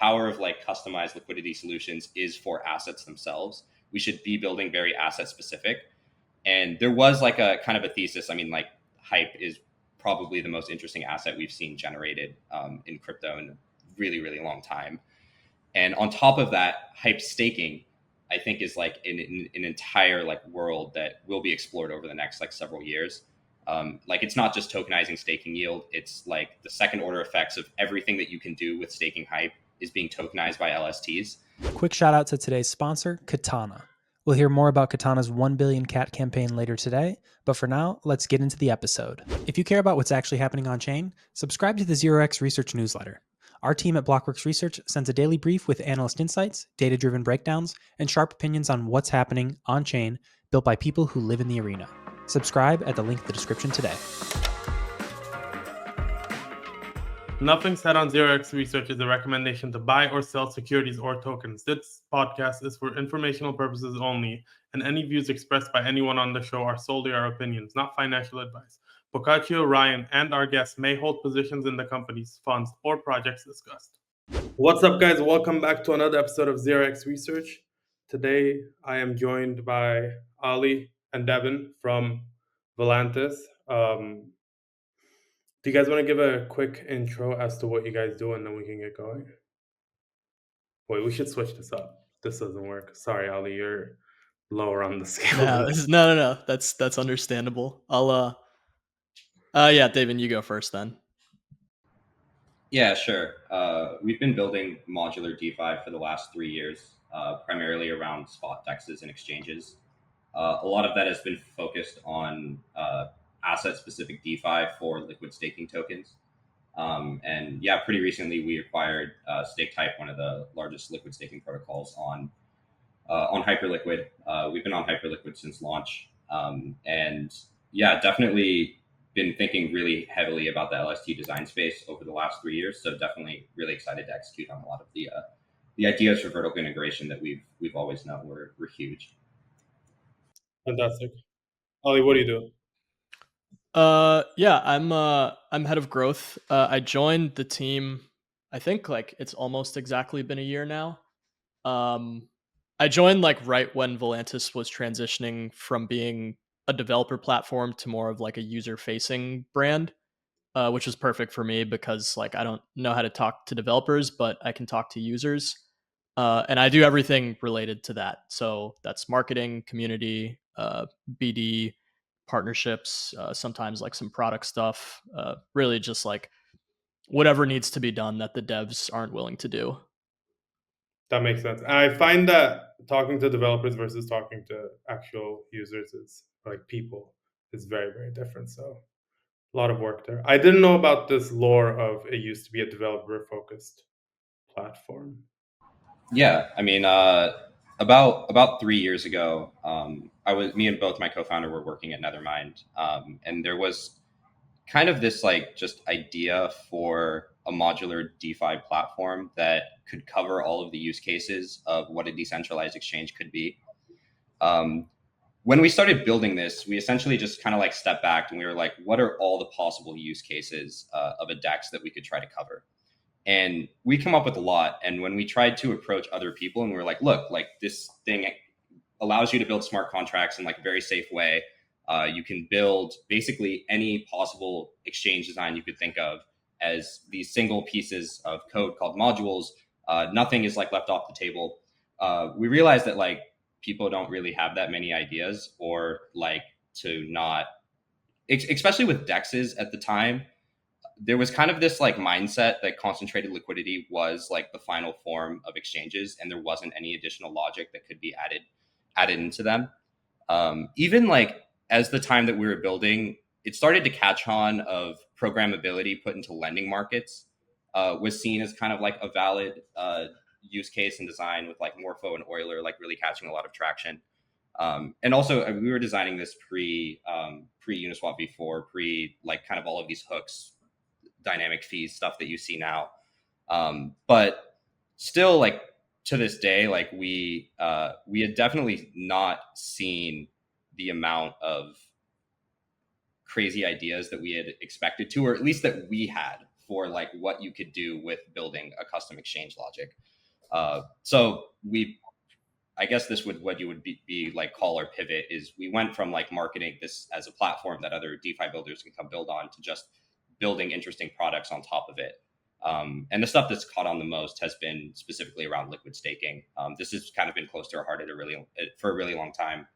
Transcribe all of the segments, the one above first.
power of like customized liquidity solutions is for assets themselves. We should be building very asset specific. And there was like a kind of a thesis. I mean, like HYPE is probably the most interesting asset we've seen generated in crypto in a really, really long time. And on top of that, HYPE staking, I think, is like an entire like world that will be explored over the next like several years. Like it's not just tokenizing staking yield. It's like the second order effects of everything that you can do with staking HYPE is being tokenized by LSTs. Quick shout out to today's sponsor, Katana. We'll hear more about Katana's 1 billion cat campaign later today, but for now, let's get into the episode. If you care about what's actually happening on chain, subscribe to the 0x Research newsletter. Our team at Blockworks Research sends a daily brief with analyst insights, data-driven breakdowns, and sharp opinions on what's happening on chain, built by people who live in the arena. Subscribe at the link in the description today. Nothing said on 0x Research is a recommendation to buy or sell securities or tokens. This podcast is for informational purposes only, and any views expressed by anyone on the show are solely our opinions, not financial advice. Boccaccio, Ryan, and our guests may hold positions in the companies, funds, or projects discussed. What's up, guys? Welcome back to another episode of 0x Research. Today, I am joined by Ali and Deven from Valantis. Do you guys want to give a quick intro as to what you guys do, and then we can get going? Wait, we should switch this up. This doesn't work. Sorry, Ali, you're lower on the scale. No. That's understandable. Yeah, Deven, you go first then. Yeah, sure. We've been building modular DeFi for the last 3 years, primarily around spot DEXs and exchanges. A lot of that has been focused on asset-specific DeFi for liquid staking tokens. And yeah, pretty recently we acquired stHYPE, one of the largest liquid staking protocols on Hyperliquid. We've been on Hyperliquid since launch. And yeah, definitely been thinking really heavily about the LST design space over the last 3 years. So definitely really excited to execute on a lot of the ideas for vertical integration that we've always known were huge. Fantastic. Ali, what do you do? Yeah, I'm head of growth. I joined the team, I think like it's almost exactly been a year now. I joined like right when Valantis was transitioning from being a developer platform to more of like a user-facing brand, which is perfect for me because like I don't know how to talk to developers, but I can talk to users, and I do everything related to that. So that's marketing, community, BD, partnerships, sometimes like some product stuff, really just like whatever needs to be done that the devs aren't willing to do. That makes sense. And I find that talking to developers versus talking to actual users is like people is very, very different. So a lot of work there. I didn't know about this lore of it used to be a developer focused platform. Yeah, I mean, about 3 years ago, me and both my co-founder were working at Nethermind, and there was kind of this like just idea for a modular DeFi platform that could cover all of the use cases of what a decentralized exchange could be. When we started building this, we essentially just kind of like stepped back and we were like, what are all the possible use cases of a DEX that we could try to cover? And we come up with a lot. And when we tried to approach other people and we were like, look, like this thing allows you to build smart contracts in like a very safe way. You can build basically any possible exchange design you could think of as these single pieces of code called modules. Nothing is like left off the table. We realized that like people don't really have that many ideas or like to not, especially with DEXs at the time. There was kind of this like mindset that concentrated liquidity was like the final form of exchanges, and there wasn't any additional logic that could be added into them. Even like as the time that we were building, it started to catch on of programmability put into lending markets was seen as kind of like a valid use case and design, with like Morpho and Euler like really catching a lot of traction. And also we were designing this pre Uniswap v4, pre like kind of all of these hooks, dynamic fees, stuff that you see now. But still, like to this day, like we had definitely not seen the amount of crazy ideas that we had expected to, or at least that we had for like what you could do with building a custom exchange logic. So I guess this would what you would be like call our pivot is we went from like marketing this as a platform that other DeFi builders can come build on to just building interesting products on top of it. And the stuff that's caught on the most has been specifically around liquid staking. This has kind of been close to our heart for a really long time,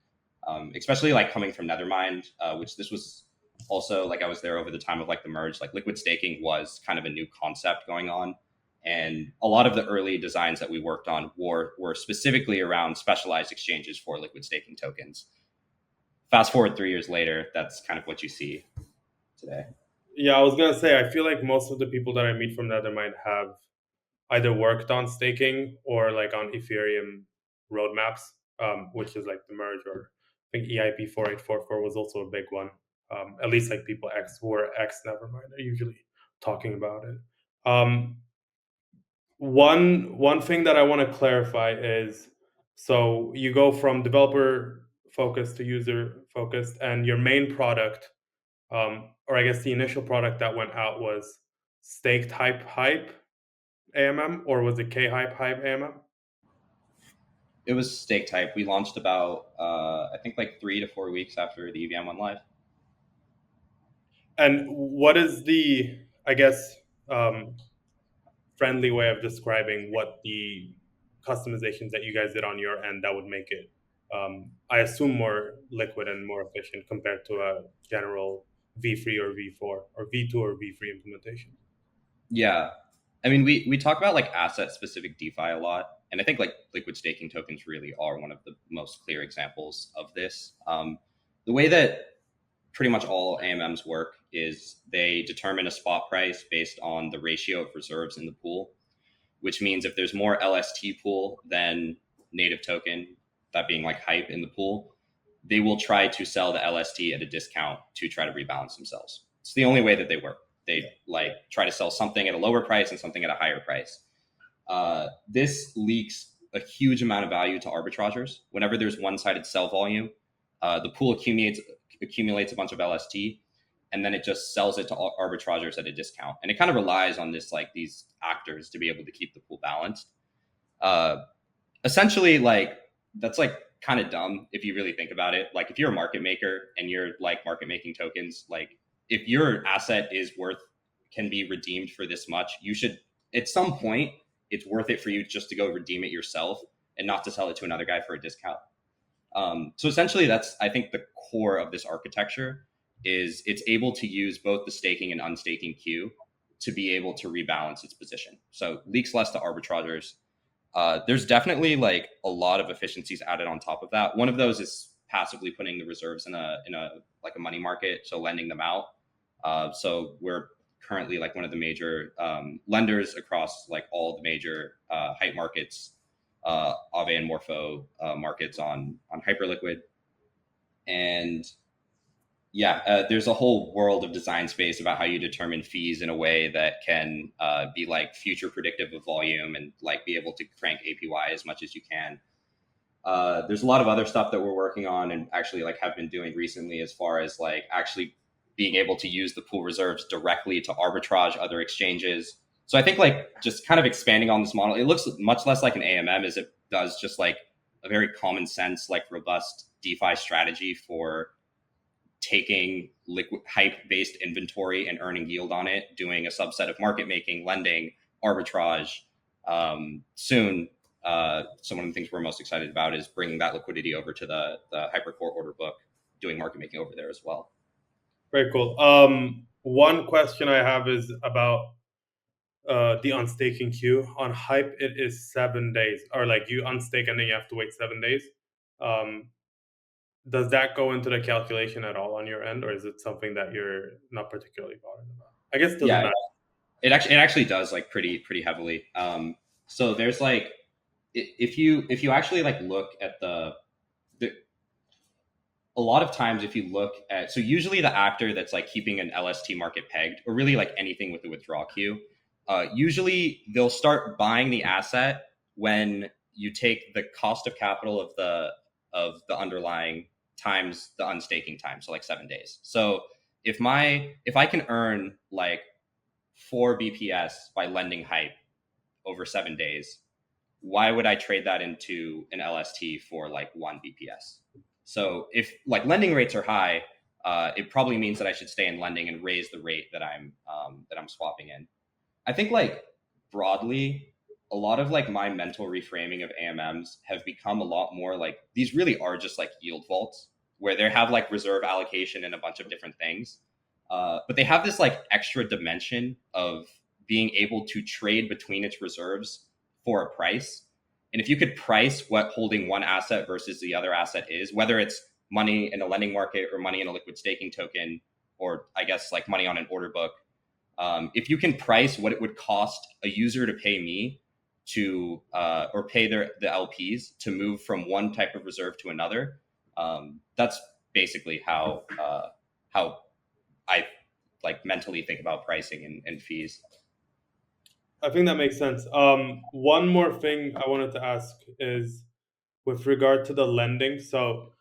especially like coming from Nethermind, which this was also like I was there over the time of like the merge. Like liquid staking was kind of a new concept going on. And a lot of the early designs that we worked on were specifically around specialized exchanges for liquid staking tokens. Fast forward 3 years later, that's kind of what you see today. Yeah, I was going to say, I feel like most of the people that I meet from Nethermind have either worked on staking or like on Ethereum roadmaps, which is like the merge, or I think EIP 4844 was also a big one. At least like people who are ex Nevermind are usually talking about it. One thing that I want to clarify is, so you go from developer focused to user focused, and your main product, or I guess the initial product that went out was stHYPE AMM, or was it kHYPE AMM? It was stHYPE. We launched about I think like 3 to 4 weeks after the EVM went live. And what is the, I guess, friendly way of describing what the customizations that you guys did on your end that would make it, I assume, more liquid and more efficient compared to a general V3 or V4 or V2 or V3 implementation? Yeah. I mean, we talk about like asset specific DeFi a lot. And I think like liquid staking tokens really are one of the most clear examples of this. The way that pretty much all AMMs work is they determine a spot price based on the ratio of reserves in the pool, which means if there's more LST pool than native token, that being like HYPE in the pool, they will try to sell the LST at a discount to try to rebalance themselves. It's the only way that they work. They like try to sell something at a lower price and something at a higher price. This leaks a huge amount of value to arbitragers. Whenever there's one-sided sell volume, the pool accumulates a bunch of LST, and then it just sells it to arbitragers at a discount. And it kind of relies on this like these actors to be able to keep the pool balanced. Essentially, like that's like kind of dumb if you really think about it. Like if you're a market maker and you're like market making tokens, like if your asset can be redeemed for this much, you should at some point it's worth it for you just to go redeem it yourself and not to sell it to another guy for a discount. So essentially that's, I think, the core of this architecture is it's able to use both the staking and unstaking queue to be able to rebalance its position. So leaks less to arbitragers. There's definitely like a lot of efficiencies added on top of that. One of those is passively putting the reserves in a like a money market, so lending them out. So we're currently like one of the major lenders across like all the major hype markets, Aave and Morpho markets on Hyperliquid. And yeah, there's a whole world of design space about how you determine fees in a way that can be like future predictive of volume and like be able to crank APY as much as you can. There's a lot of other stuff that we're working on and actually like have been doing recently as far as like actually being able to use the pool reserves directly to arbitrage other exchanges. So I think like just kind of expanding on this model, it looks much less like an AMM as it does just like a very common sense, like robust DeFi strategy for taking liquid hype based inventory and earning yield on it, doing a subset of market making, lending, arbitrage. Soon, so one of the things we're most excited about is bringing that liquidity over to the Hypercore order book, doing market making over there as well. Very cool. One question I have is about the unstaking queue. On HYPE, it is 7 days, or like you unstake and then you have to wait 7 days. Does that go into the calculation at all on your end, or is it something that you're not particularly bothered about? I guess it doesn't matter. It actually does like pretty heavily. So there's like if you actually like look at the a lot of times if you look at, so usually the actor that's like keeping an LST market pegged, or really like anything with the withdrawal queue, usually they'll start buying the asset when you take the cost of capital of the underlying times the unstaking time, so like 7 days. So if I can earn like 4 BPS by lending HYPE over 7 days, why would I trade that into an LST for like 1 BPS? So if like lending rates are high, it probably means that I should stay in lending and raise the rate that I'm swapping in. I think like broadly, a lot of like my mental reframing of AMMs have become a lot more like these really are just like yield vaults where they have like reserve allocation and a bunch of different things. But they have this like extra dimension of being able to trade between its reserves for a price. And if you could price what holding one asset versus the other asset is, whether it's money in a lending market or money in a liquid staking token, or I guess like money on an order book, if you can price what it would cost a user to pay me to or pay the LPs to move from one type of reserve to another, that's basically how I like mentally think about pricing and fees. I think that makes sense. One more thing I wanted to ask is with regard to the lending. So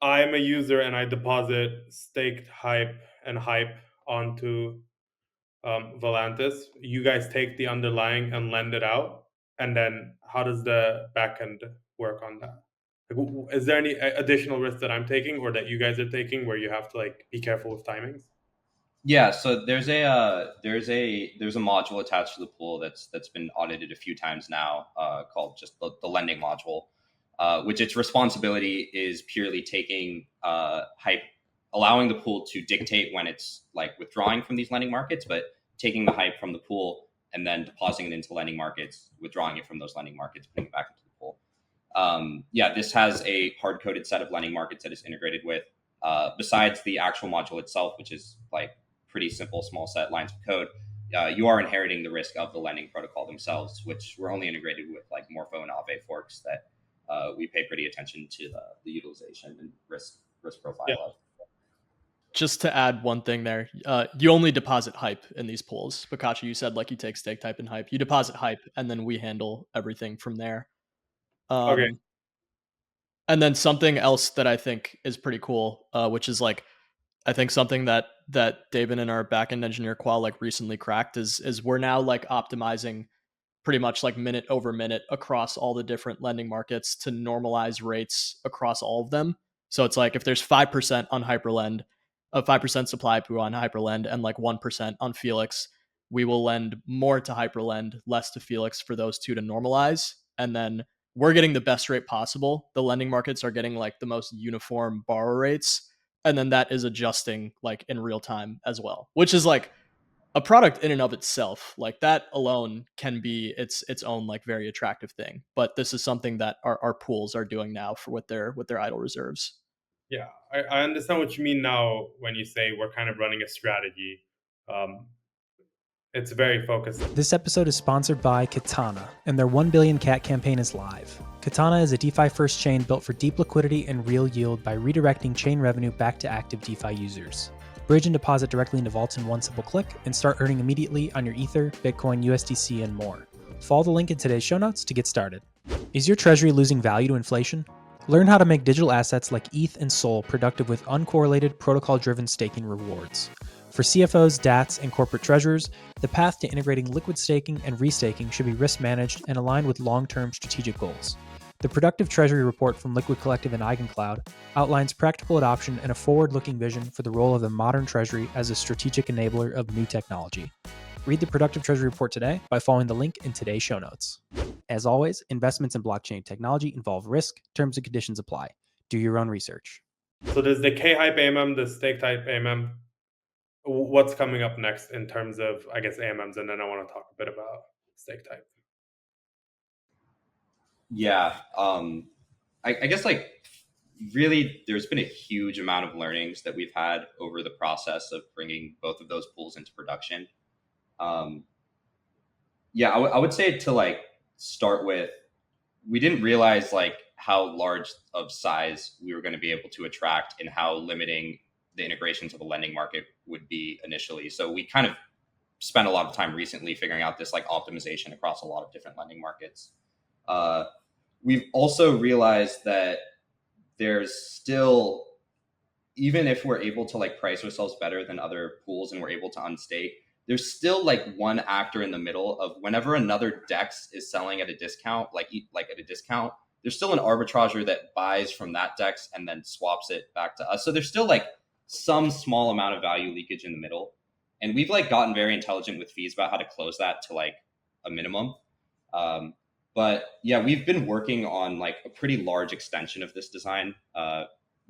I'm a user and I deposit staked HYPE and HYPE onto Valantis. You guys take the underlying and lend it out. And then how does the backend work on that? Like, is there any additional risk that I'm taking or that you guys are taking where you have to like be careful with timings? Yeah, so there's a module attached to the pool that's been audited a few times now, called just the lending module, which its responsibility is purely taking HYPE, allowing the pool to dictate when it's like withdrawing from these lending markets, but taking the HYPE from the pool and then depositing it into lending markets, withdrawing it from those lending markets, putting it back into the pool. This has a hard-coded set of lending markets that it's integrated with. Besides the actual module itself, which is like pretty simple, small set lines of code, you are inheriting the risk of the lending protocol themselves, which we're only integrated with like Morpho and Aave forks that we pay pretty attention to the utilization and risk profile of. Just to add one thing there, you only deposit HYPE in these pools. Pikachu, you said like you take stHYPE and HYPE. You deposit HYPE, and then we handle everything from there. Okay. And then something else that I think is pretty cool, which is like I think something that Deven and our backend engineer Qual like recently cracked is we're now like optimizing pretty much like minute over minute across all the different lending markets to normalize rates across all of them. So it's like if there's 5% on Hyperlend, a 5% supply pool on Hyperlend, and like 1% on Felix, we will lend more to Hyperlend, less to Felix for those two to normalize. And then we're getting the best rate possible. The lending markets are getting like the most uniform borrow rates. And then that is adjusting like in real time as well, which is like a product in and of itself. Like that alone can be its own like very attractive thing. But this is something that our pools are doing now for with their idle reserves. Yeah, I understand what you mean now when you say we're kind of running a strategy. It's very focused. This episode is sponsored by Katana, and their 1 billion cat campaign is live. Katana is a DeFi-first chain built for deep liquidity and real yield by redirecting chain revenue back to active DeFi users. Bridge and deposit directly into vaults in one simple click, and start earning immediately on your Ether, Bitcoin, USDC, and more. Follow the link in today's show notes to get started. Is your treasury losing value to inflation? Learn how to make digital assets like ETH and SOL productive with uncorrelated, protocol-driven staking rewards. For CFOs, DATs, and corporate treasurers, the path to integrating liquid staking and restaking should be risk managed and aligned with long-term strategic goals. The Productive Treasury Report from Liquid Collective and EigenCloud outlines practical adoption and a forward-looking vision for the role of the modern treasury as a strategic enabler of new technology. Read the Productive Treasury Report today by following the link in today's show notes. As always, investments in blockchain technology involve risk. Terms and conditions apply. Do your own research. So there's the kHYPE AMM, the stHYPE AMM. What's coming up next in terms of, I guess, AMMs, and then I want to talk a bit about stHYPE. Yeah, I guess like really there's been a huge amount of learnings that we've had over the process of bringing both of those pools into production. I would say to like start with, we didn't realize like how large of size we were going to be able to attract and how limiting the integrations of the lending market would be initially. So we kind of spent a lot of time recently figuring out this like optimization across a lot of different lending markets. We've also realized that there's still, even if we're able to like price ourselves better than other pools and we're able to unstake, there's still like one actor in the middle of whenever another DEX is selling at a discount, like at a discount, there's still an arbitrager that buys from that DEX and then swaps it back to us. So there's still like some small amount of value leakage in the middle. And we've like gotten very intelligent with fees about how to close that to like a minimum. But yeah, we've been working on like a pretty large extension of this design.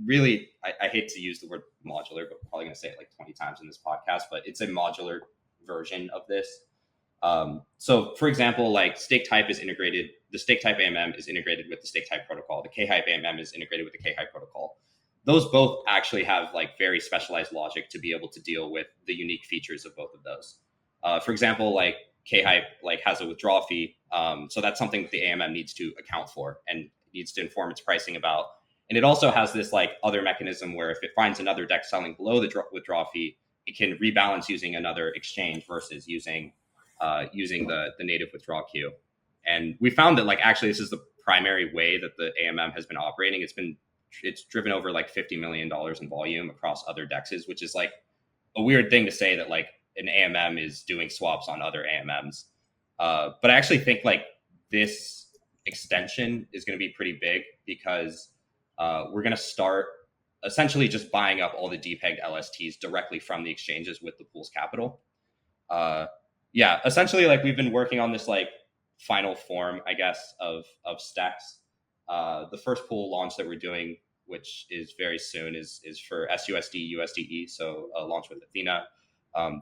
Really, I hate to use the word modular, but I'm probably going to say it like 20 times in this podcast, but it's a modular version of this. So for example, like stHYPE is integrated, the stHYPE AMM is integrated with the stHYPE protocol. The kHYPE AMM is integrated with the kHYPE protocol. Those both actually have like very specialized logic to be able to deal with the unique features of both of those. For example, like kHYPE like has a withdrawal fee. So that's something that the AMM needs to account for and needs to inform its pricing about. And it also has this like other mechanism where if it finds another DEX selling below the withdrawal fee, it can rebalance using another exchange versus using the native withdrawal queue. And we found that like actually this is the primary way that the AMM has been operating. It's driven over like $50 million in volume across other DEXs, which is like a weird thing to say that like an AMM is doing swaps on other AMMs. But I actually think like this extension is going to be pretty big because we're going to start essentially just buying up all the depegged LSTs directly from the exchanges with the pool's capital. Yeah, essentially like we've been working on this like final form, I guess, of stacks. The first pool launch that we're doing, which is very soon, is for SUSD, USDE, so launch with Athena.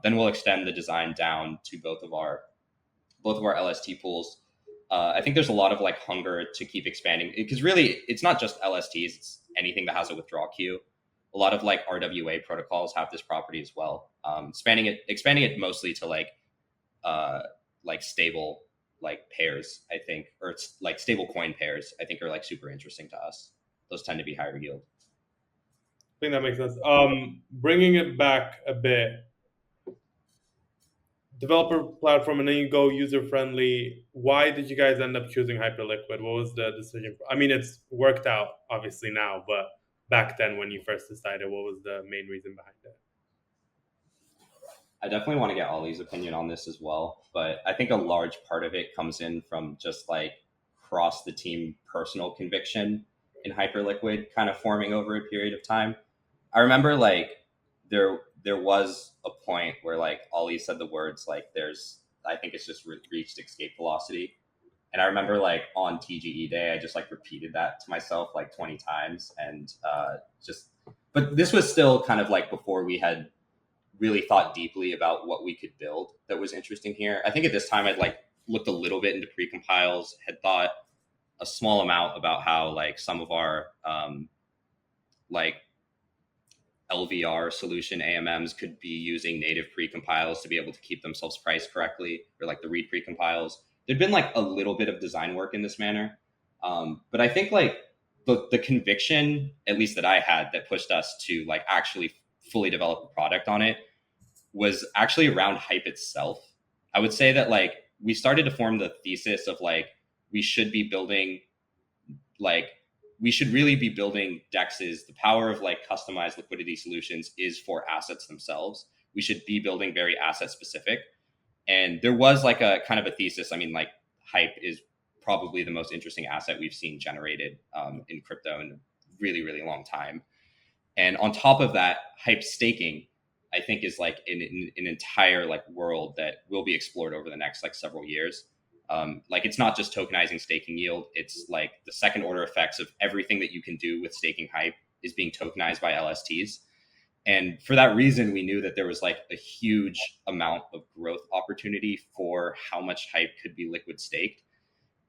Then we'll extend the design down to both of our LST pools. I think there's a lot of like hunger to keep expanding because really it's not just LSTs, it's anything that has a withdrawal queue. A lot of like RWA protocols have this property as well. Expanding it mostly to like stable like pairs, I think, or it's like stable coin pairs, I think are like super interesting to us. Those tend to be higher yield. I think that makes sense. Bringing it back a bit, developer platform, and then you go user friendly. Why did you guys end up choosing Hyperliquid? What was the decision? I mean, it's worked out obviously now, but back then when you first decided, what was the main reason behind it? I definitely want to get Ollie's opinion on this as well, but I think a large part of it comes in from just like cross the team personal conviction in Hyperliquid kind of forming over a period of time. I remember like there was a point where like Ollie said the words like I think it's just reached escape velocity. And I remember like on TGE day, I just like repeated that to myself like 20 times and but this was still kind of like before we had really thought deeply about what we could build that was interesting here. I think at this time I'd like looked a little bit into precompiles, had thought a small amount about how like some of our like LVR solution AMMs could be using native precompiles to be able to keep themselves priced correctly, or like the read precompiles. There'd been like a little bit of design work in this manner. But I think like the conviction, at least that I had, that pushed us to like actually fully develop a product on it was actually around HYPE itself. I would say that like we started to form the thesis of like we should really be building DEXs. The power of like customized liquidity solutions is for assets themselves. We should be building very asset specific. And there was like a kind of a thesis. I mean, like HYPE is probably the most interesting asset we've seen generated in crypto in a really, really long time. And on top of that, HYPE staking, I think, is like an entire like world that will be explored over the next like several years. Like it's not just tokenizing staking yield. It's like the second order effects of everything that you can do with staking HYPE is being tokenized by LSTs. And for that reason, we knew that there was like a huge amount of growth opportunity for how much HYPE could be liquid staked.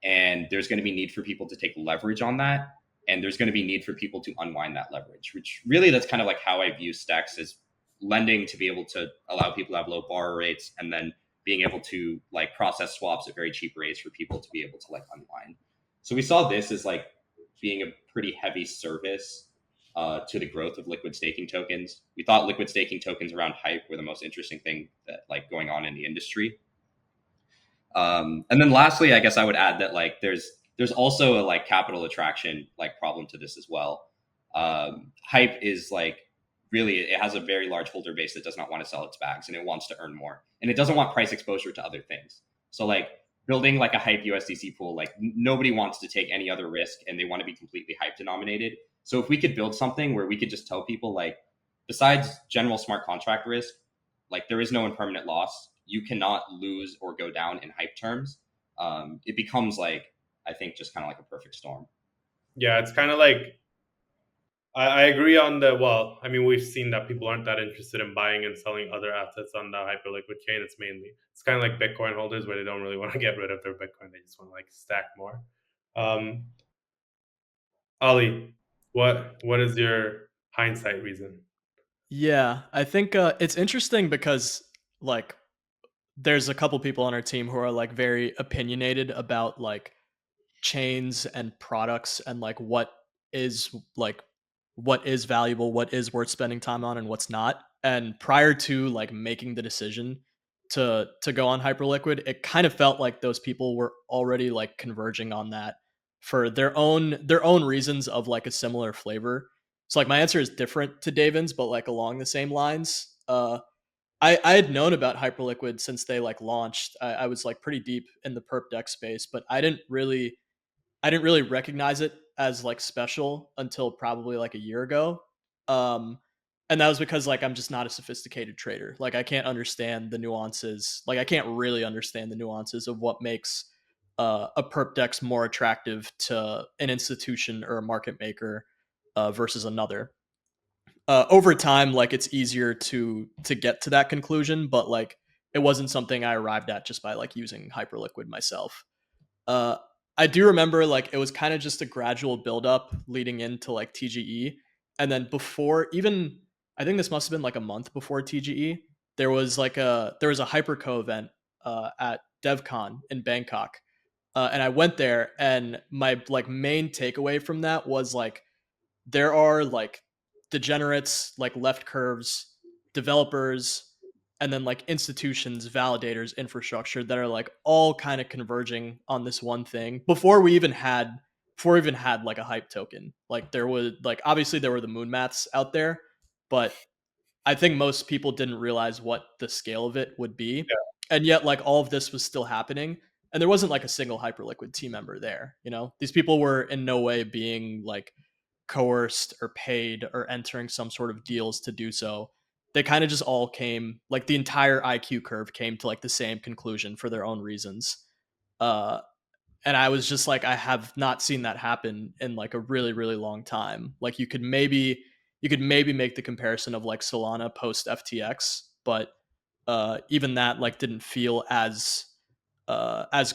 And there's going to be need for people to take leverage on that. And there's going to be need for people to unwind that leverage, which really that's kind of like how I view stacks as lending to be able to allow people to have low borrow rates and then being able to like process swaps at very cheap rates for people to be able to like unwind. So we saw this as like being a pretty heavy service to the growth of liquid staking tokens. We thought liquid staking tokens around HYPE were the most interesting thing that like going on in the industry. And then lastly, I guess I would add that like there's also a like capital attraction like problem to this as well. HYPE is like really, it has a very large holder base that does not want to sell its bags and it wants to earn more. and it doesn't want price exposure to other things. So like building like a hype USDC pool, like nobody wants to take any other risk and they want to be completely hype denominated. So if we could build something where we could just tell people like, besides general smart contract risk, like there is no impermanent loss. You cannot lose or go down in hype terms. It becomes like, I think just kind of like a perfect storm. Yeah, it's kind of like, I agree on the, well, I mean, we've seen that people aren't that interested in buying and selling other assets on the Hyperliquid chain. It's kind of like Bitcoin holders where they don't really want to get rid of their Bitcoin. They just want to like stack more. Ali, what is your hindsight reason? Yeah, I think it's interesting because like there's a couple people on our team who are like very opinionated about like chains and products and like what is valuable, what is worth spending time on and what's not. And prior to like making the decision to go on Hyperliquid, it kind of felt like those people were already like converging on that for their own reasons of like a similar flavor. So like my answer is different to Deven's, but like along the same lines. I had known about Hyperliquid since they like launched. I was like pretty deep in the perp deck space, but I didn't really recognize it as like special until probably like a year ago. Um, and that was because like I'm just not a sophisticated trader. Like I can't understand the nuances. Like I can't really understand the nuances of what makes a perp dex more attractive to an institution or a market maker versus another. Over time, like it's easier to get to that conclusion, but like it wasn't something I arrived at just by like using Hyperliquid myself. Uh, I do remember like it was kind of just a gradual buildup leading into like TGE, and then before even I think this must have been like a month before TGE, there was a HyperCo event at DevCon in Bangkok, and I went there, and my like main takeaway from that was like there are like degenerates, like left curves, developers, and then like institutions, validators, infrastructure that are like all kind of converging on this one thing before we even had like a hype token. Like there was like obviously there were the moon maths out there, but I think most people didn't realize what the scale of it would be. And yet like all of this was still happening. And there wasn't like a single Hyperliquid team member there. You know, these people were in no way being like coerced or paid or entering some sort of deals to do so. They kind of just all came like the entire IQ curve came to like the same conclusion for their own reasons. Uh, and I was just like, I have not seen that happen in like a really, really long time. Like you could maybe make the comparison of like Solana post FTX, but even that like didn't feel as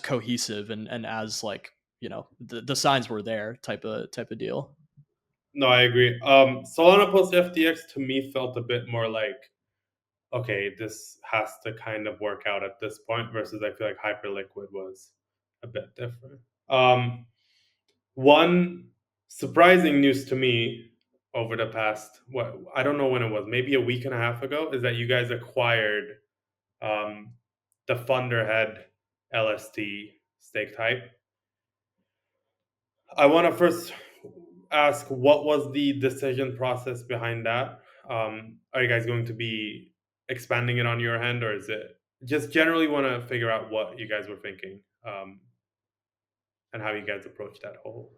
cohesive and as like the signs were there type of deal. No, I agree. Solana post FTX to me felt a bit more like, okay, this has to kind of work out at this point, versus I feel like Hyperliquid was a bit different. One surprising news to me over the past, what, I don't know when it was, maybe a week and a half ago, is that you guys acquired um, the Thunderhead LST staked hype. I want to first ask, what was the decision process behind that? Are you guys going to be expanding it on your end, or is it just generally want to figure out what you guys were thinking, and how you guys approach that whole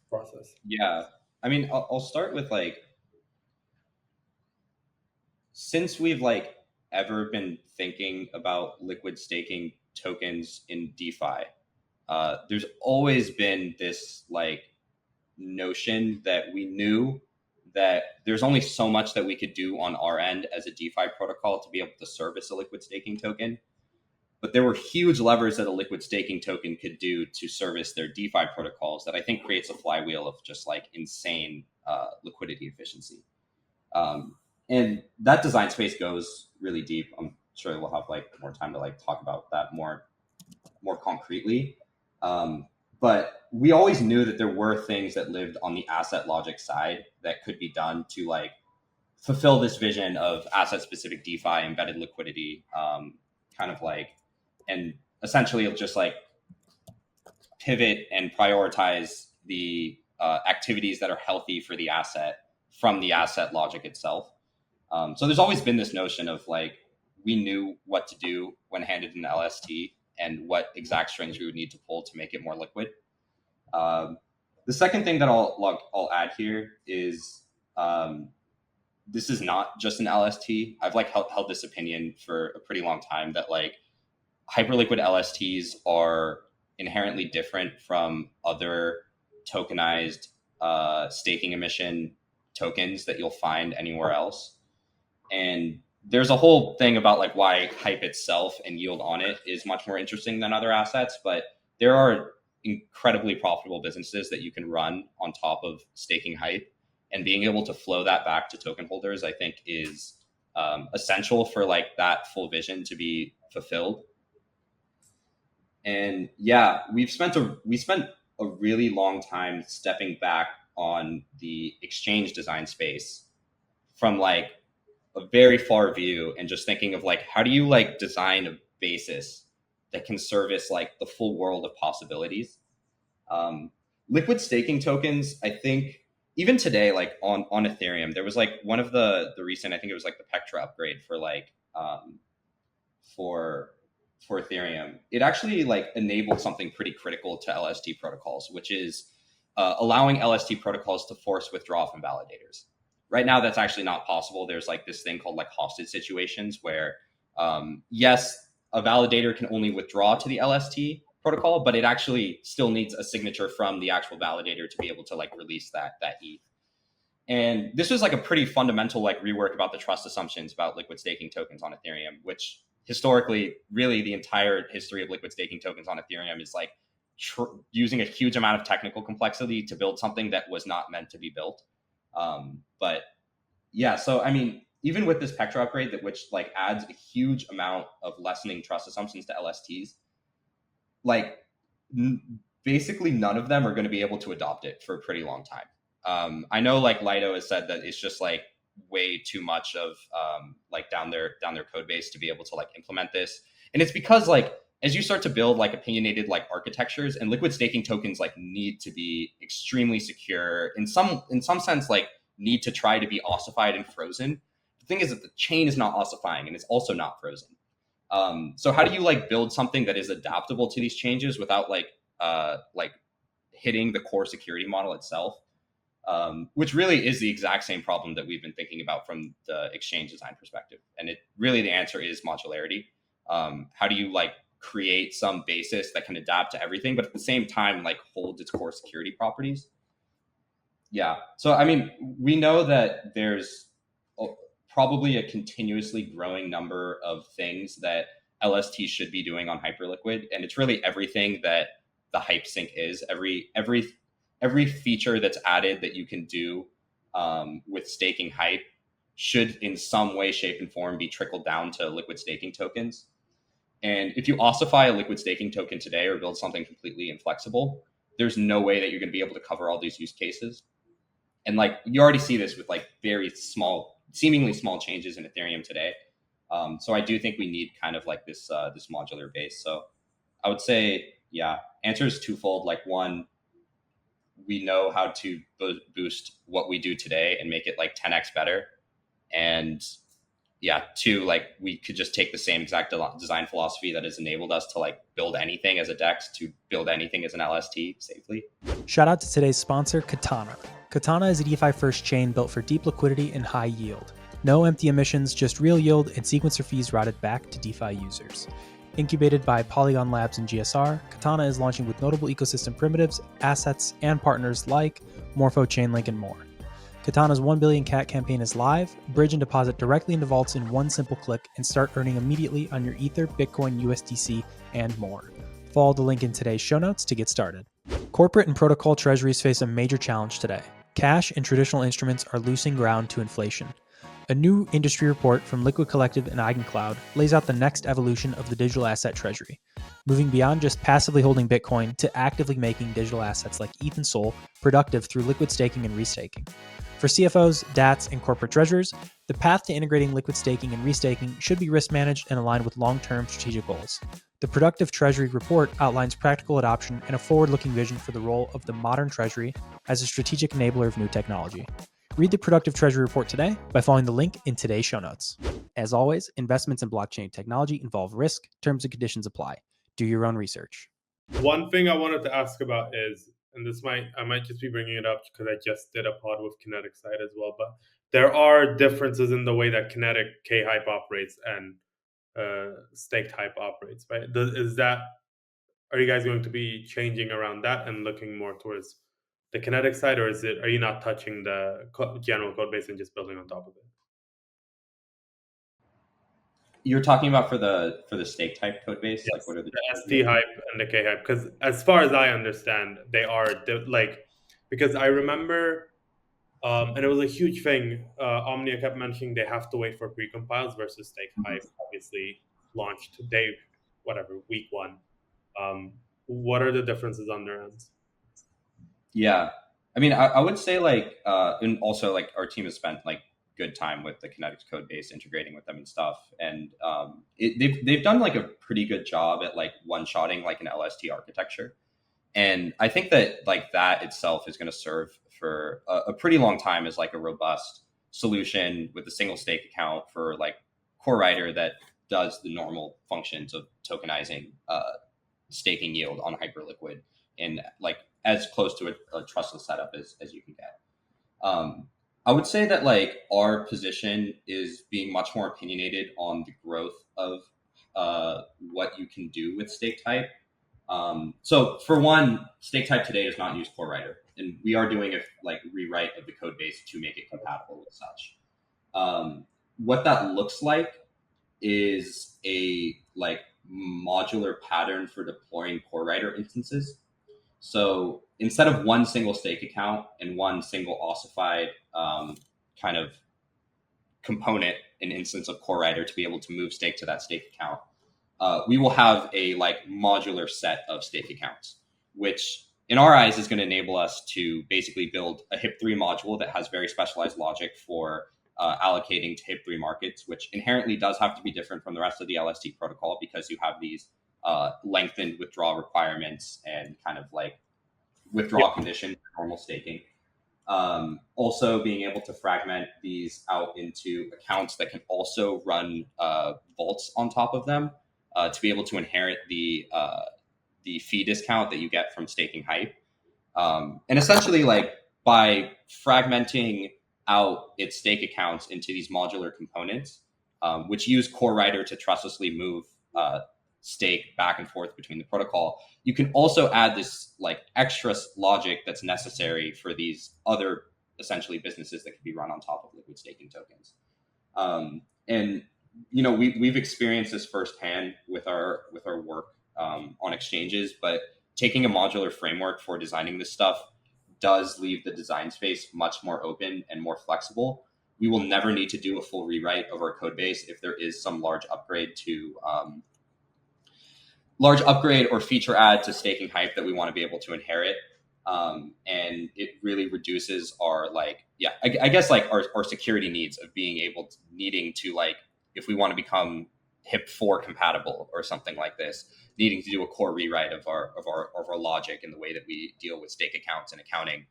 process? Yeah, I mean, I'll start with like, since we've like ever been thinking about liquid staking tokens in DeFi, there's always been this like notion that we knew that there's only so much that we could do on our end as a DeFi protocol to be able to service a liquid staking token. But there were huge levers that a liquid staking token could do to service their DeFi protocols that I think creates a flywheel of just like insane liquidity efficiency. And that design space goes really deep. I'm sure we'll have like more time to like talk about that more concretely. But we always knew that there were things that lived on the asset logic side that could be done to like fulfill this vision of asset specific DeFi, embedded liquidity, kind of like, and essentially just like pivot and prioritize the activities that are healthy for the asset from the asset logic itself. So there's always been this notion of like we knew what to do when handed an LST and what exact strings we would need to pull to make it more liquid. The second thing that I'll add here is this is not just an LST. I've like held this opinion for a pretty long time that like Hyperliquid LSTs are inherently different from other tokenized staking emission tokens that you'll find anywhere else. And there's a whole thing about like why HYPE itself and yield on it is much more interesting than other assets, but there are incredibly profitable businesses that you can run on top of staking HYPE, and being able to flow that back to token holders, I think, is essential for like that full vision to be fulfilled. And yeah, we spent a really long time stepping back on the exchange design space from like a very far view and just thinking of like, how do you like design a basis that can service like the full world of possibilities? Liquid staking tokens, I think even today, like on Ethereum, there was like one of the recent, I think it was like the Pectra upgrade for like for Ethereum. It actually like enabled something pretty critical to LST protocols, which is allowing LST protocols to force withdrawal from validators. Right now, that's actually not possible. There's like this thing called like hostage situations where, yes, a validator can only withdraw to the LST protocol, but it actually still needs a signature from the actual validator to be able to like release that ETH. And this was like a pretty fundamental like rework about the trust assumptions about liquid staking tokens on Ethereum, which historically, really the entire history of liquid staking tokens on Ethereum is like using a huge amount of technical complexity to build something that was not meant to be built. But yeah, so I mean, even with this Pectra upgrade, that which like adds a huge amount of lessening trust assumptions to LSTs, like basically none of them are going to be able to adopt it for a pretty long time. I know like Lido has said that it's just like way too much of like down their code base to be able to like implement this, and it's because like as you start to build like opinionated like architectures, and liquid staking tokens like need to be extremely secure in some sense, like need to try to be ossified and frozen. The thing is that the chain is not ossifying and it's also not frozen. So how do you like build something that is adaptable to these changes without like hitting the core security model itself? Which really is the exact same problem that we've been thinking about from the exchange design perspective. And it really, the answer is modularity. How do you like create some basis that can adapt to everything, but at the same time, like hold its core security properties? Yeah. So, I mean, we know that there's probably a continuously growing number of things that LST should be doing on Hyperliquid. And it's really everything that the HYPE sync is. Every feature that's added that you can do with staking HYPE should in some way, shape, and form be trickled down to liquid staking tokens. And if you ossify a liquid staking token today or build something completely inflexible, there's no way that you're going to be able to cover all these use cases. And like you already see this with like very small, seemingly small changes in Ethereum today. So I do think we need kind of like this modular base. So I would say, yeah, answer is twofold. Like one, we know how to boost what we do today and make it like 10x better. And yeah, two, like we could just take the same exact design philosophy that has enabled us to like build anything as a DEX to build anything as an LST safely. Shout out to today's sponsor, Katana. Katana is a DeFi-first chain built for deep liquidity and high yield. No empty emissions, just real yield and sequencer fees routed back to DeFi users. Incubated by Polygon Labs and GSR, Katana is launching with notable ecosystem primitives, assets, and partners like Morpho, Chainlink, and more. Katana's 1 billion cat campaign is live. Bridge and deposit directly into vaults in one simple click and start earning immediately on your Ether, Bitcoin, USDC, and more. Follow the link in today's show notes to get started. Corporate and protocol treasuries face a major challenge today. Cash and traditional instruments are losing ground to inflation. A new industry report from Liquid Collective and EigenCloud lays out the next evolution of the digital asset treasury, moving beyond just passively holding Bitcoin to actively making digital assets like ETH and SOL productive through liquid staking and restaking. For CFOs, DATs, and corporate treasurers, the path to integrating liquid staking and restaking should be risk managed and aligned with long-term strategic goals. The Productive Treasury report outlines practical adoption and a forward-looking vision for the role of the modern treasury as a strategic enabler of new technology. Read the Productive Treasury Report today by following the link in today's show notes. As always, investments in blockchain technology involve risk. Terms and conditions apply. Do your own research. One thing I wanted to ask about is, and I might just be bringing it up because I just did a pod with Kinetic side as well, but there are differences in the way that Kinetic kHYPE operates and stHYPE operates, right? Are you guys going to be changing around that and looking more towards the Kinetic side, or are you not touching the general code base and just building on top of it? You're talking about for the stake type code base, Yes, like what are the stHYPE and the kHYPE? Because as far as I understand, they are because I remember, and it was a huge thing. Omnia kept mentioning they have to wait for precompiles versus stHYPE obviously launched week one. What are the differences on their ends? Yeah, I mean, I would say and also like our team has spent like good time with the Kinetics code base, integrating with them and stuff, and they've done like a pretty good job at like one-shotting like an LST architecture, and I think that like that itself is going to serve for a pretty long time as like a robust solution with a single stake account for like core writer that does the normal functions of tokenizing staking yield on Hyperliquid in like as close to a trustless setup as you can get. I would say that like our position is being much more opinionated on the growth of what you can do with stHYPE. So for one, stHYPE today does not use core writer, and we are doing a like rewrite of the code base to make it compatible with such. What that looks like is a like modular pattern for deploying core writer instances. So instead of one single stake account and one single ossified kind of component, an instance of core writer to be able to move stake to that stake account, we will have a like modular set of stake accounts, which in our eyes is going to enable us to basically build a HIP3 module that has very specialized logic for allocating to HIP3 markets, which inherently does have to be different from the rest of the LST protocol because you have these lengthened withdrawal requirements and kind of like withdrawal condition for normal staking. Also being able to fragment these out into accounts that can also run vaults on top of them to be able to inherit the fee discount that you get from staking HYPE. And essentially, like by fragmenting out its stake accounts into these modular components, which use core writer to trustlessly move stake back and forth between the protocol, you can also add this like extra logic that's necessary for these other essentially businesses that can be run on top of liquid staking tokens. And you know, we've experienced this firsthand with our work on exchanges, but taking a modular framework for designing this stuff does leave the design space much more open and more flexible. We will never need to do a full rewrite of our code base if there is some large upgrade or feature add to staking HYPE that we want to be able to inherit. And it really reduces our I guess like our security needs of needing to like, if we want to become HIP4 compatible or something like this, needing to do a core rewrite of our logic and the way that we deal with stake accounts and accounting.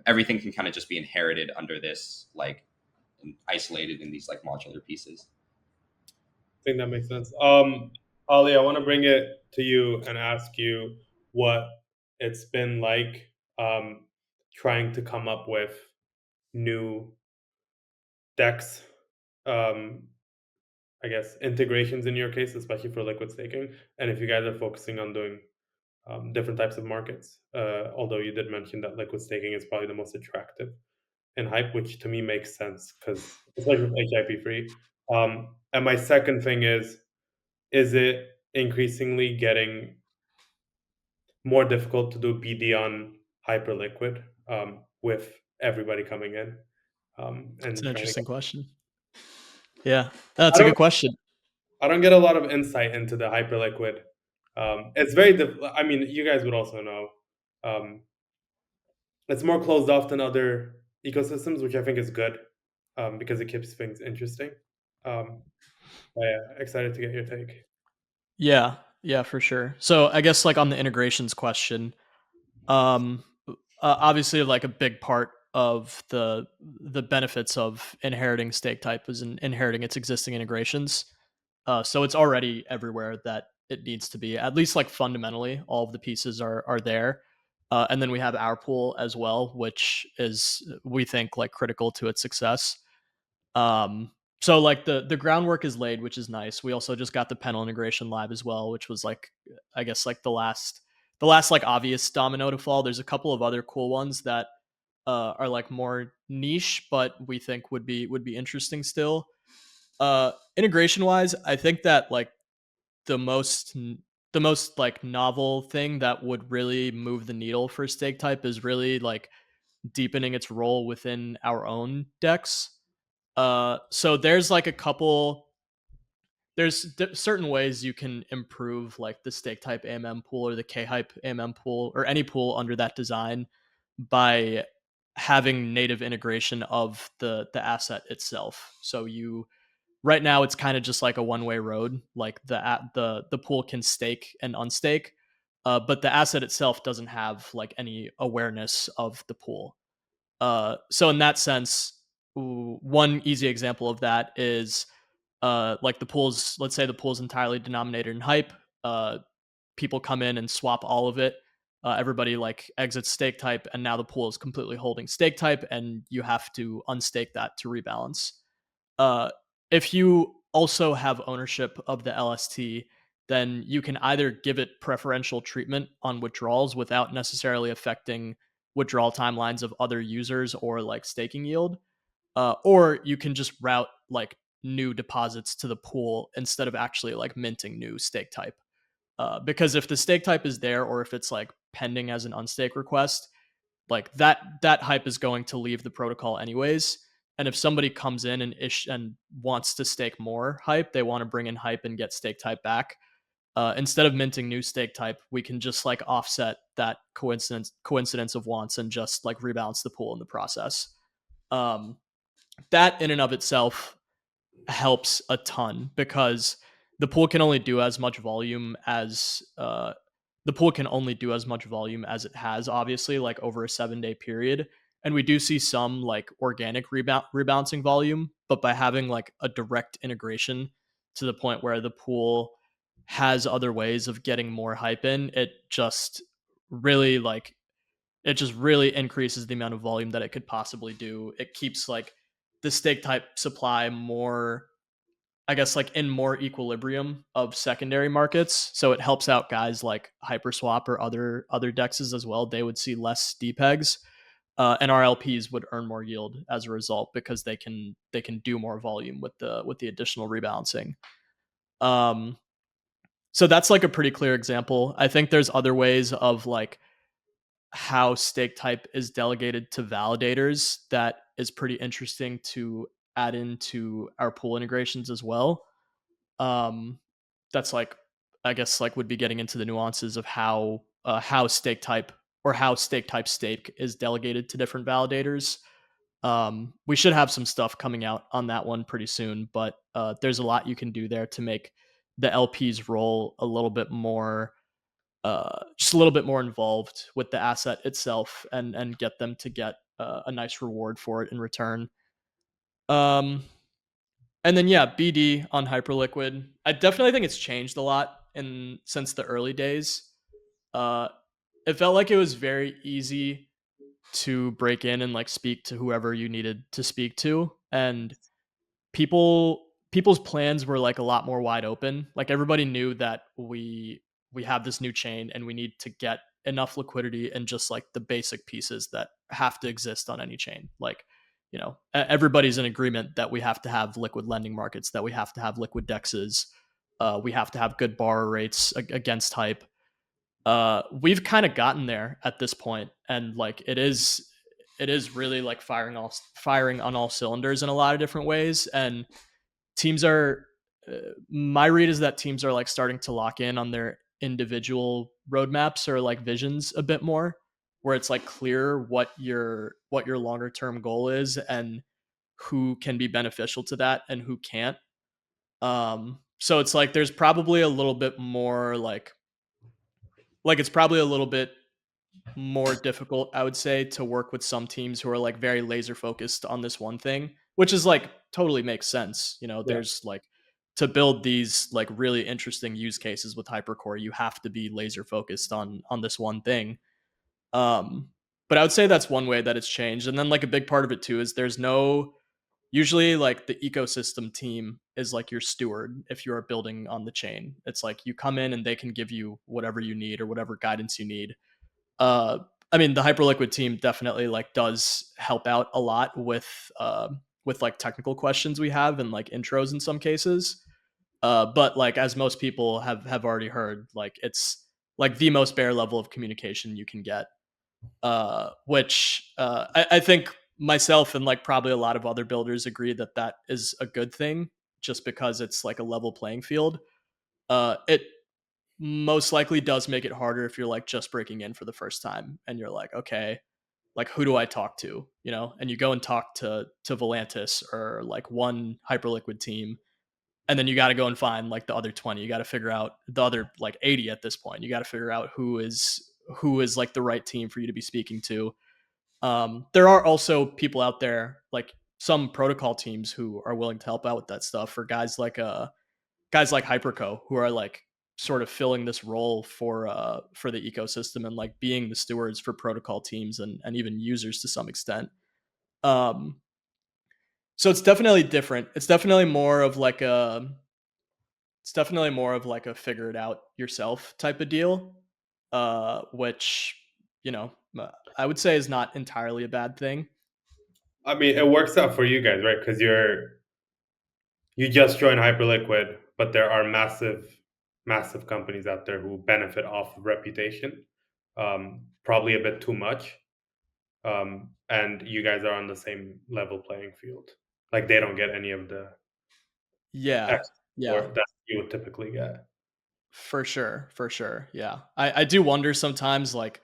Everything can kind of just be inherited under this, like isolated in these like modular pieces. I think that makes sense. Ali, I want to bring it to you and ask you what it's been like trying to come up with new DEX, I guess, integrations in your case, especially for liquid staking, and if you guys are focusing on doing different types of markets. Although you did mention that liquid staking is probably the most attractive in HYPE, which to me makes sense because especially with HIP free. And my second thing is it increasingly getting more difficult to do BD on Hyperliquid with everybody coming in? It's an And interesting question. Yeah, that's a good question. I don't get a lot of insight into the Hyperliquid. It's very, I mean, you guys would also know. It's more closed off than other ecosystems, which I think is good because it keeps things interesting. But yeah, excited to get your take. Yeah, for sure. So I guess like on the integrations question, obviously like a big part of the benefits of inheriting stHYPE is inheriting its existing integrations. So it's already everywhere that it needs to be. At least like fundamentally, all of the pieces are there. And then we have our pool as well, which is, we think, like critical to its success. So like the groundwork is laid, which is nice. We also just got the panel integration live as well, which was like, I guess, like the last like obvious domino to fall. There's a couple of other cool ones that are like more niche, but we think would be interesting still. Integration wise, I think that like the most like novel thing that would really move the needle for stHYPE is really like deepening its role within our own DEX. So there's like a couple. There's certain ways you can improve like the stHYPE AMM pool or the kHYPE AMM pool or any pool under that design by having native integration of the asset itself. So you right now it's kind of just like a one-way road. Like the pool can stake and unstake, but the asset itself doesn't have like any awareness of the pool. So in that sense, one easy example of that is like the pools. Let's say the pool's entirely denominated in hype. People come in and swap all of it. Everybody like exits stHYPE, and now the pool is completely holding stHYPE, and you have to unstake that to rebalance. Uh, if you also have ownership of the LST, then you can either give it preferential treatment on withdrawals without necessarily affecting withdrawal timelines of other users or like staking yield, or you can just route like new deposits to the pool instead of actually like minting new stHYPE. Because if the stHYPE is there, or if it's like pending as an unstake request, like that hype is going to leave the protocol anyways. And if somebody comes in and wants to stake more hype, they want to bring in hype and get stHYPE back. Instead of minting new stHYPE, we can just like offset that coincidence of wants and just like rebalance the pool in the process. That in and of itself helps a ton because the pool can only do as much volume as it has, obviously, like over a 7-day period. And we do see some like organic rebouncing volume, but by having like a direct integration to the point where the pool has other ways of getting more hype in, it just really increases the amount of volume that it could possibly do. It keeps like the stHYPE supply more, I guess, like in more equilibrium of secondary markets. So it helps out guys like Hyperswap or other dexes as well. They would see less depegs, and our LPs would earn more yield as a result because they can do more volume with the additional rebalancing. So that's like a pretty clear example. I think there's other ways of like how stHYPE is delegated to validators that is pretty interesting to add into our pool integrations as well. That's like, I guess, like would be getting into the nuances of how stHYPE or how stHYPE stake is delegated to different validators. We should have some stuff coming out on that one pretty soon, but there's a lot you can do there to make the LP's role a little bit more, just a little bit more involved with the asset itself, and get them to get a nice reward for it in return. And then yeah, BD on Hyperliquid. I definitely think it's changed a lot since the early days. It felt like it was very easy to break in and like speak to whoever you needed to speak to, and people's plans were like a lot more wide open. Like everybody knew that we have this new chain and we need to get enough liquidity and just like the basic pieces that have to exist on any chain. Like, everybody's in agreement that we have to have liquid lending markets, that we have to have liquid dexes, we have to have good borrow rates against hype. We've kind of gotten there at this point, and like it is really like firing on all cylinders in a lot of different ways. And teams are my read is that teams are like starting to lock in on their individual roadmaps or like visions a bit more, where it's like clear what your longer term goal is and who can be beneficial to that and who can't. So it's like there's probably a little bit more like it's probably a little bit more difficult, I would say, to work with some teams who are like very laser focused on this one thing, which is like totally makes sense. You know, Yeah. there's like to build these like really interesting use cases with Hypercore, you have to be laser focused on this one thing. But I would say that's one way that it's changed. And then like a big part of it too is there's no usually like the ecosystem team is like your steward if you are building on the chain. It's like you come in and they can give you whatever you need or whatever guidance you need. uh I mean, the Hyperliquid team definitely like does help out a lot with like technical questions we have and like intros in some cases. But like as most people have already heard, like it's like the most bare level of communication you can get. Which I think myself and like probably a lot of other builders agree that that is a good thing, just because it's like a level playing field. It most likely does make it harder if you're like just breaking in for the first time and you're like, okay, like who do I talk to? You know, and you go and talk to Valantis or like one Hyperliquid team, and then you got to go and find like the other 20. You got to figure out the other like 80 at this point. You got to figure out who is like the right team for you to be speaking to. There are also people out there like some protocol teams who are willing to help out with that stuff, for guys like Hyperco, who are like sort of filling this role for the ecosystem and like being the stewards for protocol teams and even users to some extent. Um, so it's definitely different. It's definitely more of like a figure it out yourself type of deal, which you know I would say is not entirely a bad thing. I mean, it works out for you guys, right? Because you just joined Hyperliquid, but there are massive companies out there who benefit off of reputation, probably a bit too much. And you guys are on the same level playing field. Like they don't get any of the Yeah, extra yeah, support that you would typically get. for sure. Yeah, I do wonder sometimes like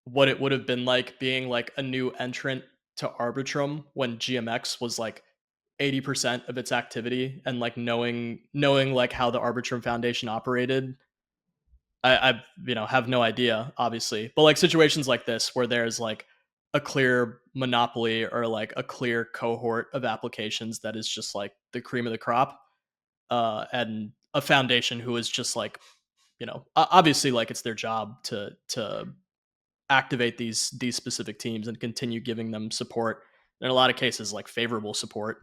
what it would have been like being like a new entrant to Arbitrum when GMX was like 80% of its activity, and like knowing like how the Arbitrum Foundation operated. I have no idea, obviously, but like situations like this where there's like a clear monopoly or like a clear cohort of applications that is just like the cream of the crop, and a foundation who is just like obviously like it's their job to activate these specific teams and continue giving them support, in a lot of cases like favorable support.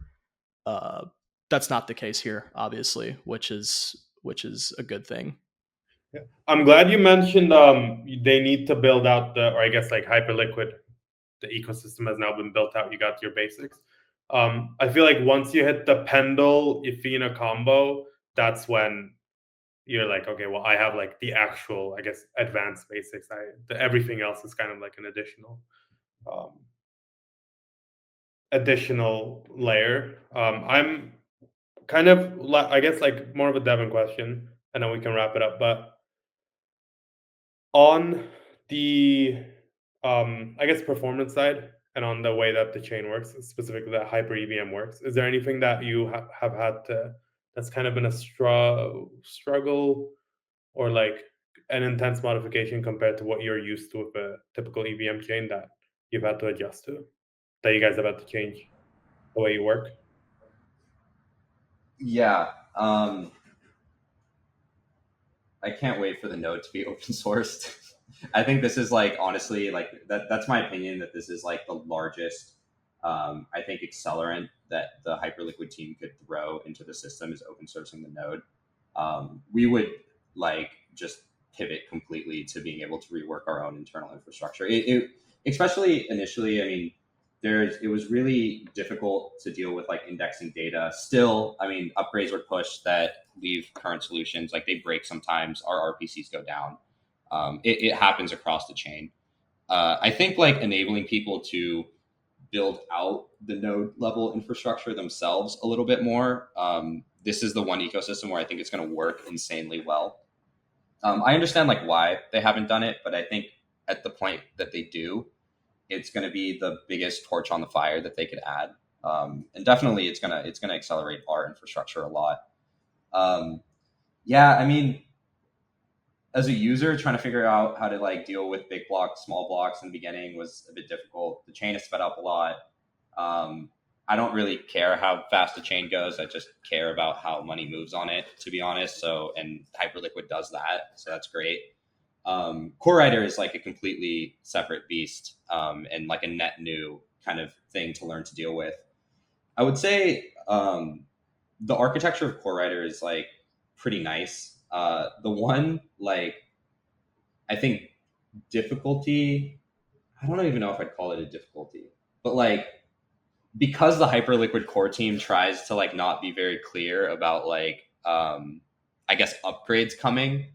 uh that's not the case here, obviously, which is a good thing. Yeah. I'm glad you mentioned they need to build out or I guess like Hyperliquid, the ecosystem has now been built out. You got your basics. I feel like once you hit the Pendle Athena combo, that's when you're like, okay, well, I have like the actual, I guess, advanced basics. Everything else is kind of like an um, additional layer. I'm kind of, I guess, like more of a Deven question, and then we can wrap it up. But on the, I guess, performance side and on the way that the chain works, specifically that Hyper EVM works, is there anything that you have had that's kind of been a struggle or like an intense modification compared to what you're used to with a typical EVM chain that you've had to adjust to, that you guys have had to change the way you work? Yeah. I can't wait for the node to be open sourced. I think this is like, honestly, like that's my opinion, that this is like the largest, I think, accelerant that the Hyperliquid team could throw into the system is open sourcing the node. We would like just pivot completely to being able to rework our own internal infrastructure. Especially initially, I mean, it was really difficult to deal with like indexing data. Still, I mean, upgrades were pushed that leave current solutions, like they break sometimes, our RPCs go down. It happens across the chain. I think like enabling people to build out the node level infrastructure themselves a little bit more. This is the one ecosystem where I think it's going to work insanely well. I understand like why they haven't done it, but I think at the point that they do, it's going to be the biggest torch on the fire that they could add. And definitely it's gonna accelerate our infrastructure a lot. Yeah, I mean, as a user, trying to figure out how to like deal with big blocks, small blocks in the beginning was a bit difficult. The chain has sped up a lot. I don't really care how fast the chain goes. I just care about how money moves on it, to be honest. So, and Hyperliquid does that, so that's great. Core Writer is like a completely separate beast, and like a net new kind of thing to learn to deal with. I would say the architecture of Core Writer is like pretty nice. The one like I think difficulty, I don't even know if I'd call it a difficulty, but like because the Hyperliquid core team tries to like not be very clear about like I guess upgrades coming,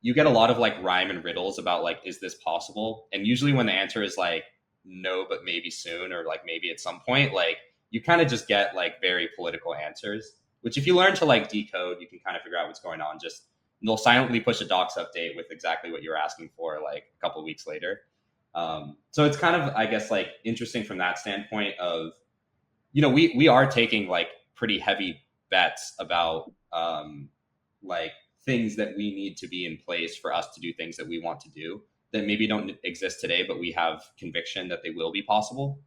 you get a lot of like rhyme and riddles about like, is this possible? And usually when the answer is like no, but maybe soon, or like maybe at some point, like you kind of just get like very political answers, which if you learn to like decode, you can kind of figure out what's going on. Just they'll silently push a docs update with exactly what you're asking for like a couple of weeks later. So it's kind of, I guess, like interesting from that standpoint of, you know, we are taking like pretty heavy bets about like things that we need to be in place for us to do things that we want to do that maybe don't exist today, but we have conviction that they will be possible,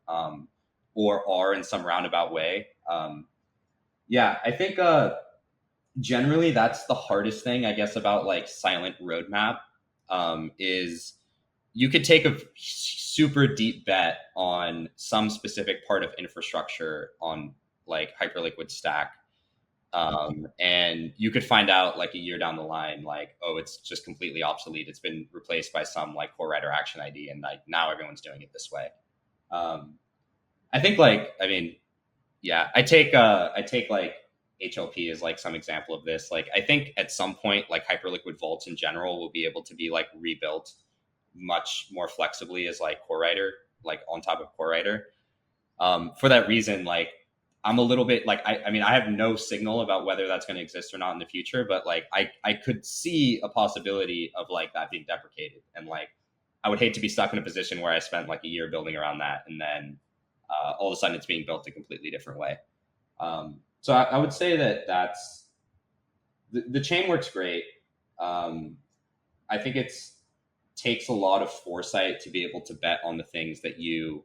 or are in some roundabout way. Yeah, I think generally that's the hardest thing, I guess, about like silent roadmap, is you could take a super deep bet on some specific part of infrastructure on like Hyperliquid stack. And you could find out like a year down the line, like, oh, it's just completely obsolete. It's been replaced by some like core writer action ID. And like now everyone's doing it this way. I think like, I mean, yeah, I take like HLP as like some example of this. Like, I think at some point, like Hyperliquid vaults in general will be able to be like rebuilt much more flexibly as like core writer, like on top of core writer. For that reason, like I'm a little bit like, I mean, I have no signal about whether that's going to exist or not in the future, but like I could see a possibility of like that being deprecated. And like, I would hate to be stuck in a position where I spent like a year building around that. And then all of a sudden it's being built a completely different way. So I would say that that's, the chain works great. I think takes a lot of foresight to be able to bet on the things that you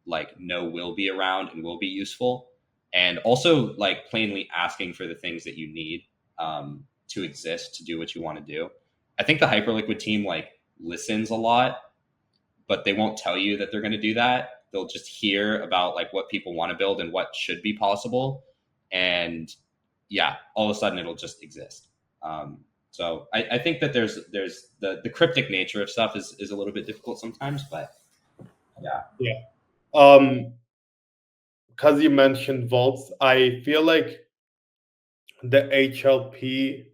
like know will be around and will be useful, and also like plainly asking for the things that you need to exist to do what you want to do. I think the Hyperliquid team like listens a lot, but they won't tell you that they're going to do that. They'll just hear about like what people want to build and what should be possible, and yeah, all of a sudden it'll just exist. So I think that there's the cryptic nature of stuff is a little bit difficult sometimes, but yeah. Yeah. Because you mentioned vaults, I feel like the HLP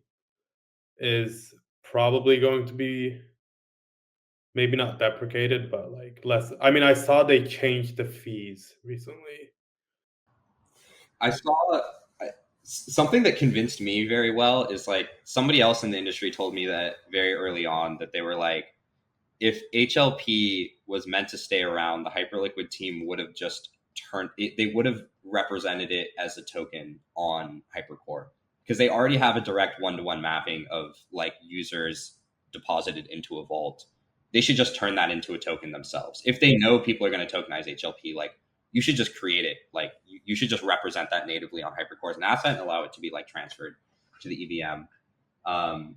is probably going to be maybe not deprecated, but like less. I mean, I saw they changed the fees recently. I saw something that convinced me very well is like somebody else in the industry told me that very early on that they were like, if HLP was meant to stay around, the Hyperliquid team would have just they would have represented it as a token on Hypercore, because they already have a direct one-to-one mapping of like users deposited into a vault. They should just turn that into a token themselves. If they know people are going to tokenize HLP, like you should just create it. Like you should just represent that natively on Hypercore as an asset and allow it to be like transferred to the EVM.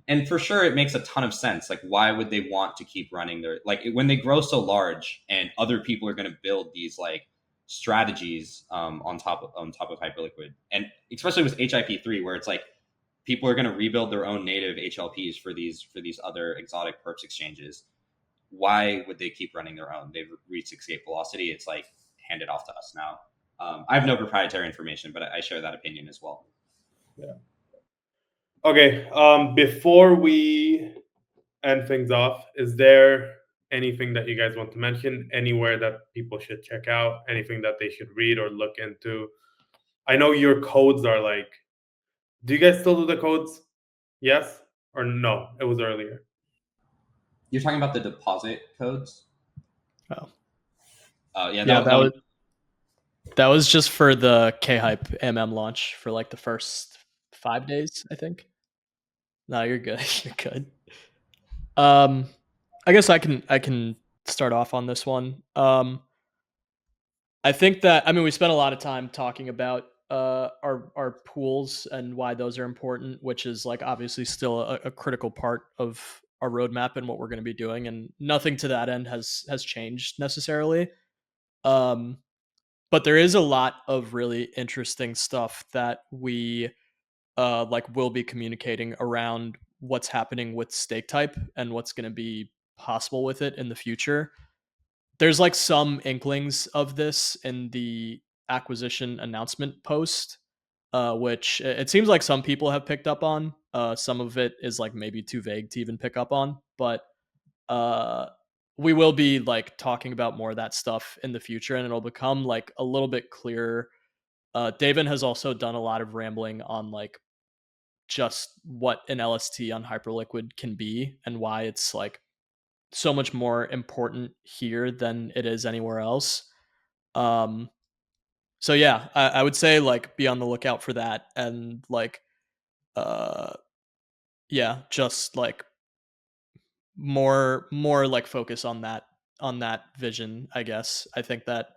And for sure, it makes a ton of sense. Like, why would they want to keep running their, like, when they grow so large and other people are going to build these like strategies on top of Hyperliquid, and especially with HIP3, where it's like people are going to rebuild their own native HLPs for these other exotic perps exchanges. Why would they keep running their own? They've reached escape velocity. It's like handed off to us now. I have no proprietary information, but I share that opinion as well. Yeah. Okay. Before we end things off, is there anything that you guys want to mention? Anywhere that people should check out? Anything that they should read or look into? I know your codes are like. Do you guys still do the codes? Yes or no? It was earlier. You're talking about the deposit codes? Oh. Yeah, that was just for the kHYPE AMM launch for like the first 5 days, I think. No, you're good. You're good. I guess I can start off on this one. I think that, I mean, we spent a lot of time talking about our pools and why those are important, which is like obviously still a critical part of our roadmap and what we're going to be doing, and nothing to that end has changed necessarily. Um, but there is a lot of really interesting stuff that we like will be communicating around what's happening with stHYPE and what's going to be possible with it in the future. There's like some inklings of this in the acquisition announcement post, which it seems like some people have picked up on. Some of it is like maybe too vague to even pick up on, but uh, we will be like talking about more of that stuff in the future, and it'll become like a little bit clearer. Deven has also done a lot of rambling on like just what an LST on Hyperliquid can be and why it's like so much more important here than it is anywhere else. Um, so yeah, I would say like be on the lookout for that, and like yeah, just like more like focus on that vision, I guess. I think that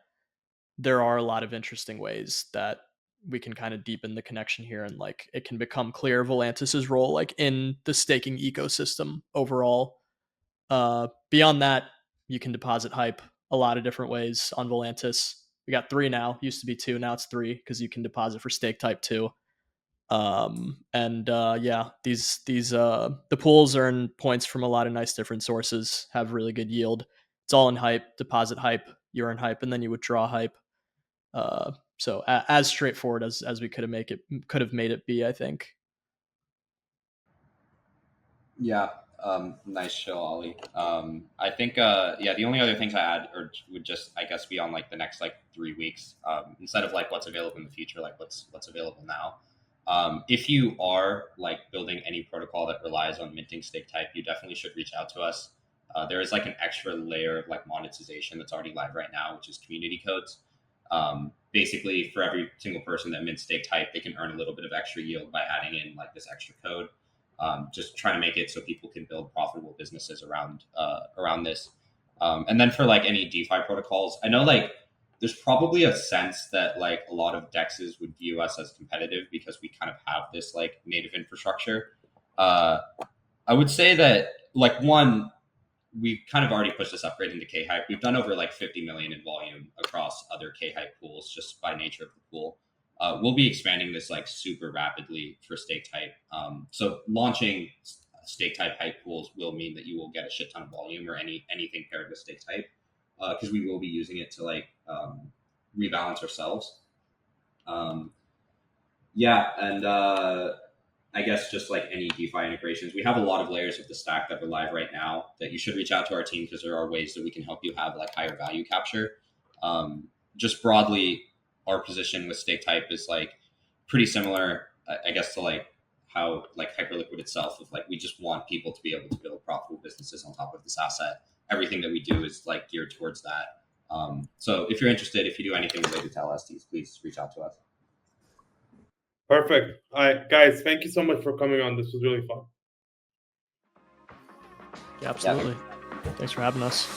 there are a lot of interesting ways that we can kind of deepen the connection here, and like it can become clear Valantis's role like in the staking ecosystem overall. Beyond that, you can deposit hype a lot of different ways on Valantis. We got 3 now. Used to be 2, now it's 3 because you can deposit for stake type 2. And yeah, these the pools earn points from a lot of nice different sources, have really good yield. It's all in hype, deposit hype, you earn hype, and then you withdraw hype. So as straightforward as we could have made it be, I think. Yeah, nice show, Ollie. I think, yeah, the only other things I add or would just, I guess, be on like the next like 3 weeks, instead of like what's available in the future, like what's available now. If you are like building any protocol that relies on minting stHYPE, you definitely should reach out to us. There is like an extra layer of like monetization that's already live right now, which is community codes. Basically, for every single person that mints stHYPE, they can earn a little bit of extra yield by adding in like this extra code. Just trying to make it so people can build profitable businesses around this. And then for like any DeFi protocols, I know like there's probably a sense that like a lot of DEXs would view us as competitive because we kind of have this like native infrastructure. I would say that like one, we've kind of already pushed this upgrade into kHYPE. We've done over like 50 million in volume across other kHYPE pools just by nature of the pool. We'll be expanding this like super rapidly for stHYPE. So launching stHYPE hype pools will mean that you will get a shit ton of volume or anything paired with stHYPE, because we will be using it to like rebalance ourselves. Yeah, and I guess just like any DeFi integrations, we have a lot of layers of the stack that are live right now that you should reach out to our team because there are ways that we can help you have like higher value capture. Just broadly, our position with stHYPE is like pretty similar, I guess, to like how like Hyperliquid itself. Of like we just want people to be able to build profitable businesses on top of this asset. Everything that we do is like geared towards that. So if you're interested, if you do anything related to LSTs, please reach out to us. Perfect. All right, guys, thank you so much for coming on. This was really fun. Yeah, absolutely. Thanks for having us.